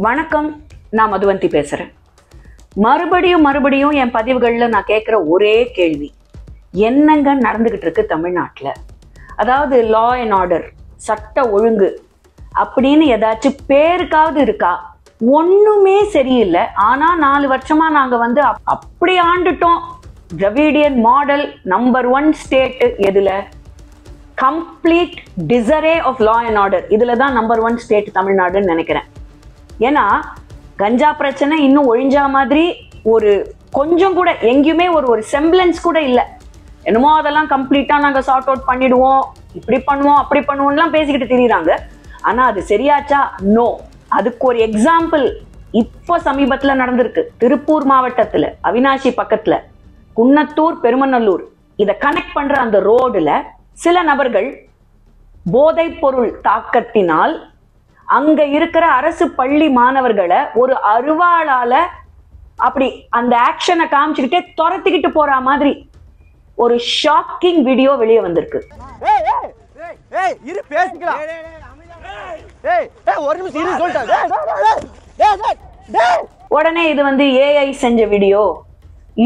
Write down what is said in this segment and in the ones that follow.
வணக்கம், நான் மதுவந்தி பேசுறேன். மறுபடியும் என் பதிவுகளில் நான் கேட்குற ஒரே கேள்வி, என்னங்க நடந்துகிட்டு இருக்கு தமிழ்நாட்டில்? அதாவது லா அண்ட் ஆர்டர், சட்ட ஒழுங்கு அப்படின்னு ஏதாச்சும் பேருக்காவது இருக்கா? ஒண்ணுமே சரியில்லை. ஆனா 4 வருஷமா நாங்க அப்படி ஆண்டுட்டோம். திராவிடியன் மாடல் நம்பர் 1 ஸ்டேட் எதுல? Complete disarray of law and order. இதுல தான் நம்பர் 1 ஸ்டேட் தமிழ்நாடுன்னு நினைக்கிறேன். ஏன்னா கஞ்சா பிரச்சனை இன்னும் ஒழிஞ்சா மாதிரி ஒரு கொஞ்சம் கூட எங்கேயுமே ஒரு செம்பிளன்ஸ் கூட இல்லை. என்னமோ அதெல்லாம் கம்ப்ளீட்டா நாங்க சார்ட் அவுட் பண்ணிடுவோம், இப்படி பண்ணுவோம் அப்படி பண்ணுவோம்லாம் பேசிக்கிட்டு திரியுறாங்க. ஆனா அது சரியாச்சா? நோ. அதுக்கு ஒரு எக்ஸாம்பிள் இப்போ சமீபத்துல நடந்திருக்கு. திருப்பூர் மாவட்டத்துல அவினாசி பக்கத்துல குன்னத்தூர் பெருமநல்லூர் இதை கனெக்ட் பண்ற அந்த ரோடுல சில நபர்கள் போதைப் பொருள் தாக்கத்தினால் அங்க இருக்கிற அரசு பள்ளி மாணவர்களை ஒரு அருவாளால அப்படி அந்த ஆக்ஷனை காமிச்சுக்கிட்டே துரத்திக்கிட்டு போற மாதிரி ஒரு ஷாக்கிங் வீடியோ வெளியே வந்திருக்கு. உடனே இது ஏஐ செஞ்ச வீடியோ,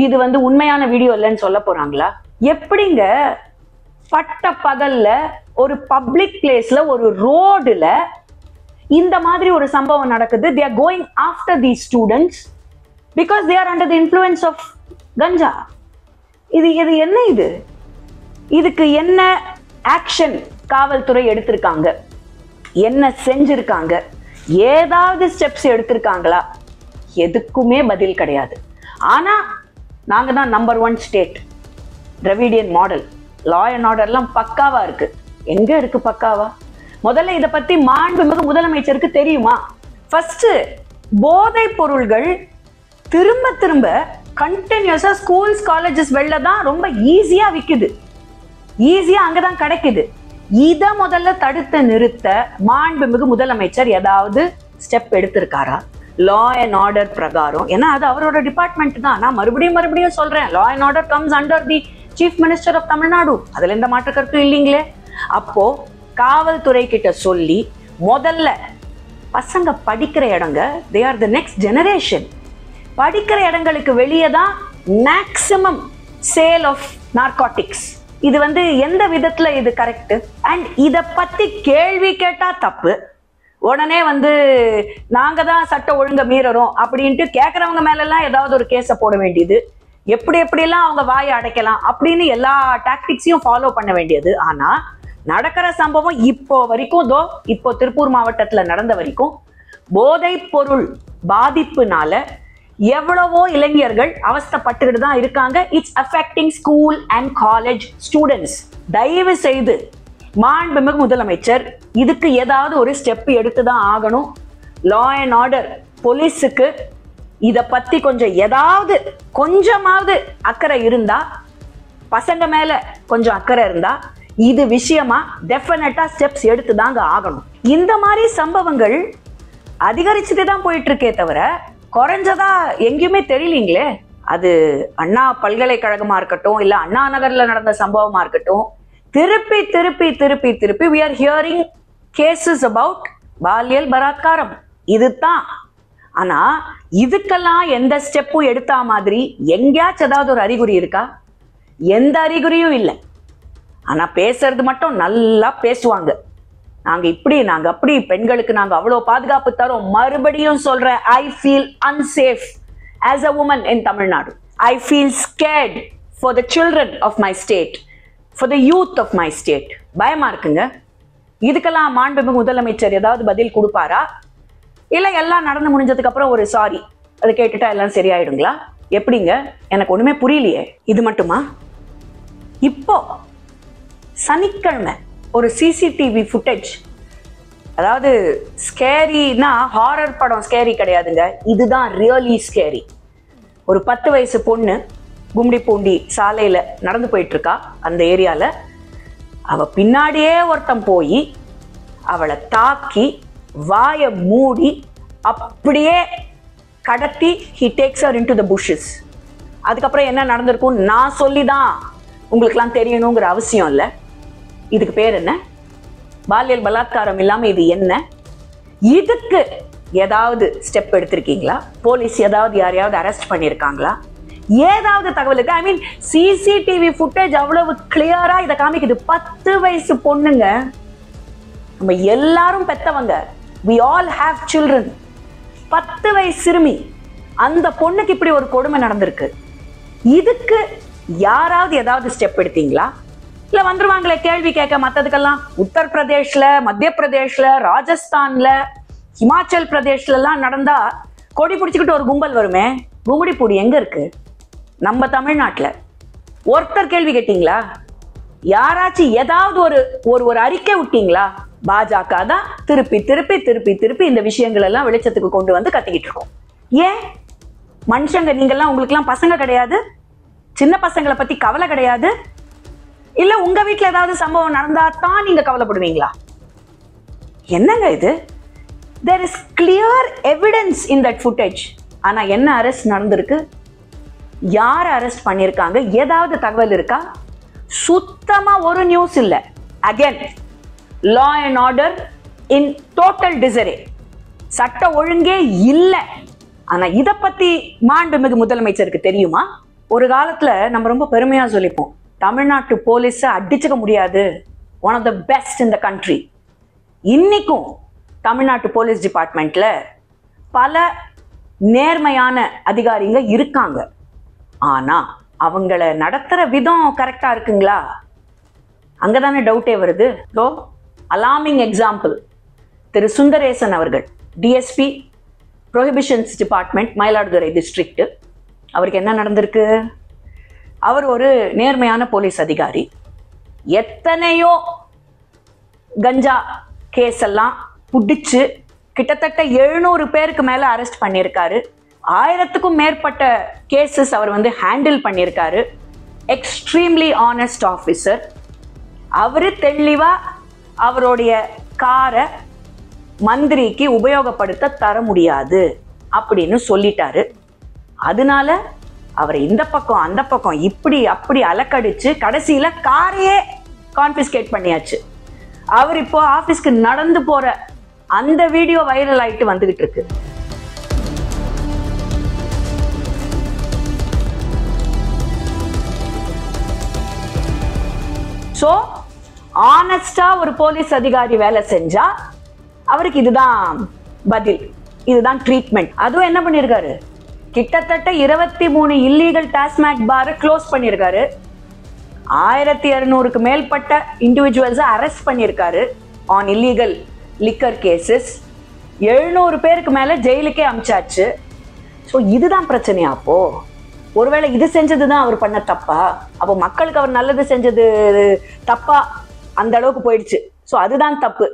இது உண்மையான வீடியோ இல்லைன்னு சொல்ல போறாங்களா? எப்படிங்க பட்ட பகல்ல ஒரு பப்ளிக் பிளேஸ்ல ஒரு ரோடுல இந்த மாதிரி ஒரு சம்பவம் நடக்குது? they are going after these students because they are under the influence of ganja. இது என்ன? இதுக்கு என்ன ஆக்ஷன் காவல்துறை எடுத்திருக்காங்க? என்ன செஞ்சிருக்காங்க? ஏதாவது ஸ்டெப்ஸ் எடுத்திருக்காங்களா? எதுக்குமே பதில் கிடையாது. ஆனா நாங்க தான் number 1 state. Dravidian model law and ஆர்டர்லாம் பக்காவா இருக்கு. எங்க இருக்கு பக்காவா? முதல்ல இதை பத்தி மாண்புமிகு முதலமைச்சருக்கு தெரியுமா? ஃபர்ஸ்ட், போதை பொருள்கள் திரும்ப கண்டினியூஸா ஸ்கூல்ஸ் காலேஜஸ் வெளில தான் ரொம்ப ஈஸியா விக்குது, ஈஸியா அங்கதான் கிடைக்குது. இதை முதல்ல தடுத்து நிறுத்த மாண்புமிகு முதலமைச்சர் ஏதாவது ஸ்டெப் எடுத்திருக்காரா லா அண்ட் ஆர்டர் பிரகாரம்? ஏன்னா அது அவரோட டிபார்ட்மெண்ட் தான். நான் மறுபடியும் சொல்றேன், law and order comes under the chief minister of Tamil Nadu. அதுல எந்த மாற்று கருத்தும் இல்லைங்களே. அப்போ காவல்துறை கிட்ட சொல்லி முதல்ல பசங்க படிக்கிற இடங்க, they are the next generation. படிக்கிற இடங்களுக்கு வெளியே தான் மேக்சிமம் சேல் ஆஃப் நார்காட்டிக்ஸ். இது எந்த விதத்துல இது கரெக்ட்? அண்ட் இத பத்தி கேள்வி கேட்டா தப்பு. உடனே நாங்க தான் சட்ட ஒழுங்க மீறறோம் அப்படின்ட்டு கேட்கறவங்க மேல எல்லாம் ஏதாவது ஒரு கேஸ போட வேண்டியது, எப்படிலாம் அவங்க வாயை அடைக்கலாம் அப்படின்னு எல்லா டாக்டிக்ஸையும் ஃபாலோ பண்ண வேண்டியது. ஆனா நடக்கிற சம்பவம் இப்போ வரைக்கும், இப்போ திருப்பூர் மாவட்டத்துல நடந்த வரைக்கும் போதை பொருள் பாதிப்புனால எவ்வளவோ இளைஞர்கள் அவஸ்தைப்பட்டுக்கிட்டு தான் இருக்காங்க. It's affecting school and college students. தயவு செய்து மாண்புமிகு முதலமைச்சர் இதுக்கு ஏதாவது ஒரு ஸ்டெப் எடுத்து தான் ஆகணும். லா அண்ட் ஆர்டர் போலீஸுக்கு இத பத்தி ஏதாவது கொஞ்சமாவது அக்கறை இருந்தா, பசங்க மேல கொஞ்சம் அக்கறை இருந்தா, இது விஷயமா டெஃபினட்டா ஸ்டெப்ஸ் எடுத்து தாங்க ஆகணும். இந்த மாதிரி சம்பவங்கள் அதிகரிச்சுட்டு தான் போயிட்டு இருக்கே தவிர குறைஞ்சதா எங்கேயுமே தெரியலீங்களே. அது அண்ணா பல்கலைக்கழகமா இருக்கட்டும், இல்ல அண்ணா நகர்ல நடந்த சம்பவமா இருக்கட்டும், திருப்பி we are hearing cases about பாலியல் பலாத்காரம். இதுதான். ஆனா இதுக்கெல்லாம் எந்த ஸ்டெப்பும் எடுத்தா மாதிரி எங்கேயாச்சும் ஏதாவது ஒரு அறிகுறி இருக்கா? எந்த அறிகுறியும் இல்லை. ஆனா பேசுறது மட்டும் நல்லா பேசுவாங்க. நாங்க இப்படி, நாங்க அப்படி, பெண்களுக்கு நாங்க அவ்வளவு பாதுகாப்பு தரோம். மறுபடியும் சொல்றேன், I feel unsafe as a woman in Tamil Nadu. I feel scared for the children of my state, for the youth of my state. பயமா இருக்குங்க. இதுக்கெல்லாம் மாண்புமிகு முதலமைச்சர் ஏதாவது பதில் கொடுப்பாரா? இல்ல எல்லாம் நடந்து முடிஞ்சதுக்கு அப்புறம் ஒரு சாரி அதை கேட்டுட்டா எல்லாம் சரியாயிடுங்களா? எப்படிங்க? எனக்கு ஒண்ணுமே புரியலையே. இது மட்டுமா? இப்போ சனிக்கிழமை ஒரு சிசிடிவி ஃபுட்டேஜ், அதாவது ஸ்கேரினா ஹாரர் படம் ஸ்கேரி கிடையாதுங்க, இதுதான் ரியலி ஸ்கேரி. ஒரு 10 வயசு பொண்ணு கும்டிப்பூண்டி சாலையில நடந்து போயிட்டு இருக்கா. அந்த ஏரியால அவ பின்னாடியே ஒருத்தன் போய் அவளை தாக்கி வாயை மூடி அப்படியே கடத்தி he takes her into the bushes. அதுக்கப்புறம் என்ன நடந்திருக்கும் நான் சொல்லிதான் உங்களுக்குலாம் தெரியணுங்கிற அவசியம் இல்லை. இதுக்கு பேர் என்ன? பாலியல் பலாத்காரம் இல்லாம இது என்ன? இதுக்கு ஏதாவது ஸ்டெப் எடுத்திருக்கீங்களா? போலீஸ் ஏதாவது யாரையாவது அரெஸ்ட் பண்ணியிருக்காங்களா? ஏதாவது தகவலுக்கு ஐ மீன் சிசிடிவி ஃபுட்டேஜ் அவ்வளவு கிளியரா இதை காமிக்குது. 10 வயசு பொண்ணுங்க, நம்ம எல்லாரும் பெத்தவங்க, we all have children. 10 வயசு சிறுமி, அந்த பொண்ணுக்கு இப்படி ஒரு கொடுமை நடந்திருக்கு. இதுக்கு யாராவது ஏதாவது ஸ்டெப் எடுத்தீங்களா? இல்ல வந்துருவாங்களே கேள்வி கேட்க மத்ததுக்கெல்லாம். உத்தரப்பிரதேஷ்ல, மத்திய பிரதேஷ்ல, ராஜஸ்தான்ல, ஹிமாச்சல் பிரதேஷ்ல எல்லாம் நடந்தா கொடி பிடிச்சுக்கிட்டு ஒரு கும்பல் வருமே, கும்மிடிப்பூடி எங்க இருக்கு? நம்ம தமிழ்நாட்டுல. ஒருத்தர் கேள்வி கேட்டீங்களா? யாராச்சும் ஏதாவது ஒரு அறிக்கை விட்டீங்களா? பாஜக தான் திருப்பி திருப்பி திருப்பி திருப்பி இந்த விஷயங்கள் எல்லாம் வெளிச்சத்துக்கு கொண்டு வந்து கத்திக்கிட்டு இருக்கோம். ஏன் மனுஷங்க நீங்கெல்லாம், உங்களுக்கு எல்லாம் பசங்க கிடையாது? சின்ன பசங்களை பத்தி கவலை கிடையாது? இல்ல உங்க வீட்டுல ஏதாவது சம்பவம் நடந்தா தான் நீங்க கவலைப்படுவீங்களா? என்னங்க இது? there is clear evidence in that footage. ஆனா என்ன அரெஸ்ட் நடந்திருக்கு? யார் அரெஸ்ட் பண்ணிருக்காங்க? ஏதாவது தகவல் இருக்கா? சுத்தமா ஒரு நியூஸ் இல்ல. Again law and order in total disarray. சட்ட ஒழுங்கே இல்ல. ஆனா இத பத்தி மாண்புமிகு முதலமைச்சருக்கு தெரியுமா? ஒரு காலத்துல நம்ம ரொம்ப பெருமையா சொல்லிப்போம், தமிழ்நாட்டு போலீஸ அடிச்சுக்க முடியாது, one of the best in the country. இன்னைக்கும் தமிழ்நாட்டு போலீஸ் டிபார்ட்மெண்ட்ல பல நேர்மையான அதிகாரிங்க இருக்காங்க. ஆனா அவங்கள நடத்துற விதம் கரெக்டா இருக்குங்களா? அங்கதானே டவுட்டே வருது. ஸோ அலார்மிங் எக்ஸாம்பிள், திரு சுந்தரேசன் அவர்கள், டிஎஸ்பி ப்ரொஹிபிஷன்ஸ் டிபார்ட்மெண்ட், மயிலாடுதுறை டிஸ்ட்ரிக்ட். அவருக்கு என்ன நடந்திருக்கு? அவர் ஒரு நேர்மையான போலீஸ் அதிகாரி. எத்தனையோ கஞ்சா கேஸ் எல்லாம் புடிச்சு கிட்டத்தட்ட 700 பேருக்கு மேல அரெஸ்ட் பண்ணியிருக்காரு. 1000க்கும் மேற்பட்ட கேசஸ் அவர் ஹேண்டில் பண்ணியிருக்காரு. Extremely honest officer. அவரு தெளிவா அவருடைய காரை மந்திரிக்கு உபயோகப்படுத்த தர முடியாது அப்படின்னு சொல்லிட்டாரு. அதனால அவரை இந்த பக்கம் அந்த பக்கம் இப்படி அப்படி அலக்கடிச்சு கடைசியில காரையே கான்பிஸ்கேட் பண்ணியாச்சு. அவர் இப்போ ஆபீஸ்க்கு நடந்து போற அந்த வீடியோ வைரல் ஆயிட்டு வந்துகிட்டு இருக்கு. சோ ஆனஸ்டா ஒரு போலீஸ் அதிகாரி வேலை செஞ்சா அவருக்கு இதுதான் பதில், இதுதான் ட்ரீட்மெண்ட். அதுவும் என்ன பண்ணிருக்காரு? கிட்டத்தட்ட 23 இல்லீகல் டாஸ்மாக் பாரை க்ளோஸ் பண்ணிருக்காரு. 1200க்கு மேற்பட்ட இண்டிவிஜுவல்ஸை அரெஸ்ட் பண்ணியிருக்காரு ஆன் இல்லீகல் லிக்கர் கேசஸ். 700 பேருக்கு மேல ஜெயிலுக்கே அமிச்சாச்சு. ஸோ இதுதான் பிரச்சனையா? அப்போ ஒருவேளை இது செஞ்சதுதான் அவர் பண்ண தப்பா? அப்போ மக்களுக்கு அவர் நல்லது செஞ்சது தப்பா? அந்த அளவுக்கு போயிடுச்சு. ஸோ அதுதான் தப்பு.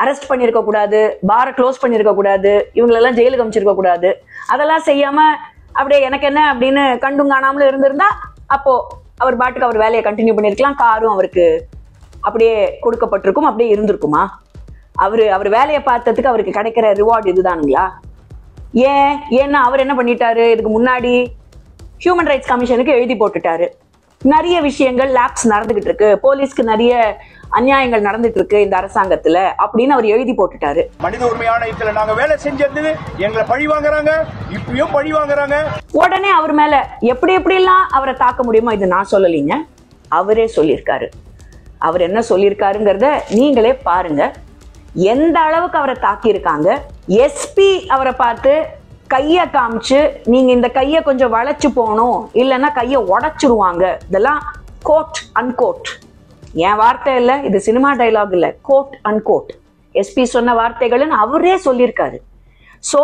அரெஸ்ட் பண்ணியிருக்க கூடாது, பாரை க்ளோஸ் பண்ணியிருக்க கூடாது, இவங்களெல்லாம் ஜெயிலுக்கு அமிச்சிருக்க கூடாது. அதெல்லாம் செய்யாம அப்படியே எனக்கு என்ன அப்படின்னு கண்டும் காணாமலும் இருந்திருந்தா அப்போ அவர் பாட்டுக்கு அவர் வேலையை கண்டினியூ பண்ணிருக்கலாம். காரும் அவருக்கு அப்படியே கொடுக்கப்பட்டிருக்கும், அப்படியே இருந்திருக்குமா? அவர் வேலையை பார்த்ததுக்கு அவருக்கு கிடைக்கிற ரிவார்டு இதுதானுங்களா? ஏன்னா அவர் என்ன பண்ணிட்டாரு? இதுக்கு முன்னாடி ஹியூமன் ரைட்ஸ் கமிஷனுக்கு எழுதி போட்டுட்டாரு, நிறைய விஷயங்கள் லேப்ஸ் நடந்துகிட்டு இருக்கு, போலீஸ்க்கு நிறைய அநியாயங்கள் நடந்துட்டு இருக்கு இந்த அரசாங்கத்துல அப்படின்னு அவர் எழுதி போட்டுட்டாரு. மனித உரிமை ஆணையத்துல நாங்க வேலை செஞ்சது எங்களை பழி வாங்குறாங்க, இப்பயும் பழி வாங்குறாங்க. உடனே அவர் மேல எப்படி எல்லாம் அவரை தாக்க முடியுமோ, இது நான் சொல்லலீங்க, அவரே சொல்லியிருக்காரு. அவர் என்ன சொல்லியிருக்காருங்கிறத நீங்களே பாருங்க. எந்த அளவுக்கு அவரை தாக்கி இருக்காங்க. எஸ்பி அவரை பார்த்து கைய காமிச்சு நீங்க இந்த கைய கொஞ்சம் வளைச்சு போகணும், இல்லைன்னா கைய உடைச்சிருவாங்க. இதெல்லாம் கோட் அன்கோட், என் வார்த்தை இல்ல, இது சினிமா டைலாக் இல்ல, கோட் அன்கோட் எஸ்பி சொன்ன வார்த்தைகள்னு அவரே சொல்லியிருக்காரு. சோ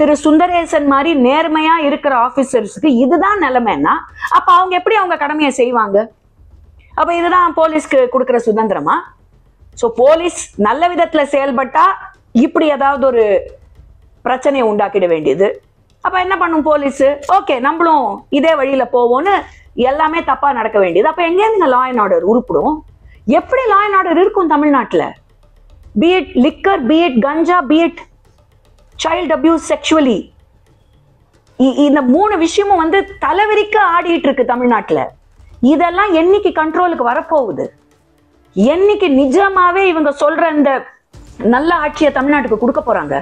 திரு சுந்தரேசன் மாதிரி நேர்மையா இருக்கிற ஆபீசர்ஸ்க்கு இதுதான் நிலைமைன்னா அப்ப அவங்க எப்படி அவங்க கடமையை செய்வாங்க? அப்ப இதுதான் போலீஸ்க்கு கொடுக்கிற சுதந்திரமா? சோ போலீஸ் நல்ல விதத்துல செயல்பட்டா இப்படி ஏதாவது ஒரு பிரச்சனையை உண்டாக்கிட வேண்டியது. அப்ப என்ன பண்ணும் போலீஸ்? ஓகே நம்மளும் இதே வழியில போவோம்னு எல்லாமே தப்பா நடக்க வேண்டியது. அப்ப எங்க லா அண்ட் ஆர்டர் உருப்பிடும்? எப்படி லா அண்ட் ஆர்டர் இருக்கும் தமிழ்நாட்டுல? Be it liquor, be it ganja, be it child abuse, sexually, இந்த 3 விஷயமும் தலைவிரிக்க ஆடிட்டு இருக்கு தமிழ்நாட்டுல. இதெல்லாம் என்னைக்கு கண்ட்ரோலுக்கு வரப்போகுது? என்னைக்கு நிஜமாவே இவங்க சொல்ற இந்த நல்ல ஆட்சியை தமிழ்நாட்டுக்கு கொடுக்க போறாங்க?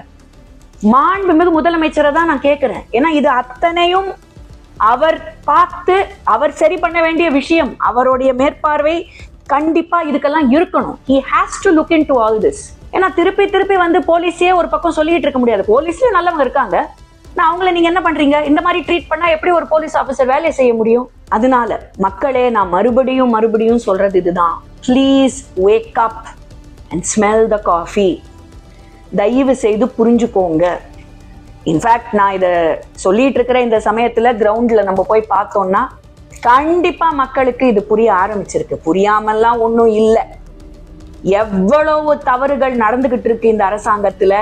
மாண்புமிகு முதலமைச்சரை தான் நான் கேட்கிறேன். ஏன்னா இது அத்தனையும் அவர் பார்த்து அவர் சரி பண்ண வேண்டிய விஷயம். அவருடைய மேற்பார்வை கண்டிப்பா இதுக்கெல்லாம் இருக்கணும். he has to look into all this. ஏன்னா திருப்பி திருப்பி வந்து போலீஸே ஒரு பக்கம் சொல்லிட்டு இருக்க முடியாது. போலீஸ்லயும் நல்லவங்க இருக்காங்க, நான் அவங்கள நீங்க என்ன பண்றீங்க, இந்த மாதிரி ட்ரீட் பண்ணா எப்படி ஒரு போலீஸ் ஆபீசர் வேலையை செய்ய முடியும்? அதனால மக்களே, நான் மறுபடியும் சொல்றது இதுதான். Please wake up and smell the coffee. தயவு செய்து புரிஞ்சுக்கோங்க. இன்ஃபேக்ட் நான் இதை சொல்லிட்டு இருக்கிற இந்த சமயத்துல கிரவுண்ட்ல நம்ம போய் பார்த்தோம்னா கண்டிப்பா மக்களுக்கு இது புரிய ஆரம்பிச்சிருக்கு. புரியாமல்லாம் ஒன்றும் இல்லை. எவ்வளவு தவறுகள் நடந்துகிட்டு இருக்கு இந்த அரசாங்கத்துல,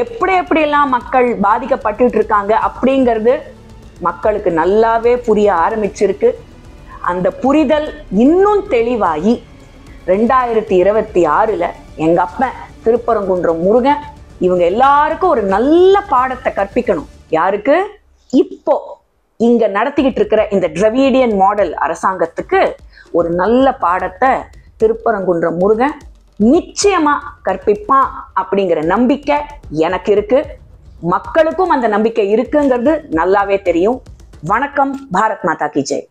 எப்படியெல்லாம் மக்கள் பாதிக்கப்பட்டு இருக்காங்க அப்படிங்கிறது மக்களுக்கு நல்லாவே புரிய ஆரம்பிச்சிருக்கு. அந்த புரிதல் இன்னும் தெளிவாகி 2026 எங்க அப்பன் திருப்பரங்குன்றம் முருகன் இவங்க எல்லாருக்கும் ஒரு நல்ல பாடத்தை கற்பிக்கணும். யாருக்கு? இப்போ இங்க நடத்திக்கிட்டு இருக்கிற இந்த டிராவிடியன் மாடல் அரசாங்கத்துக்கு ஒரு நல்ல பாடத்தை திருப்பரங்குன்றம் முருகன் நிச்சயமா கற்பிப்பான் அப்படிங்கிற நம்பிக்கை எனக்கு இருக்கு. மக்களுக்கும் அந்த நம்பிக்கை இருக்குங்கிறது நல்லாவே தெரியும். வணக்கம். பாரத் மாதா கி ஜெய்.